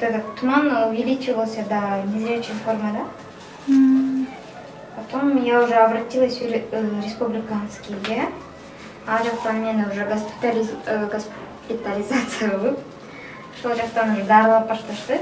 этот туман увеличивался до незрячей формы, да? Потом я уже обратилась в республиканские, а жақтан мені уже госпитализация болып, сол жақтан уже дарылап башташты.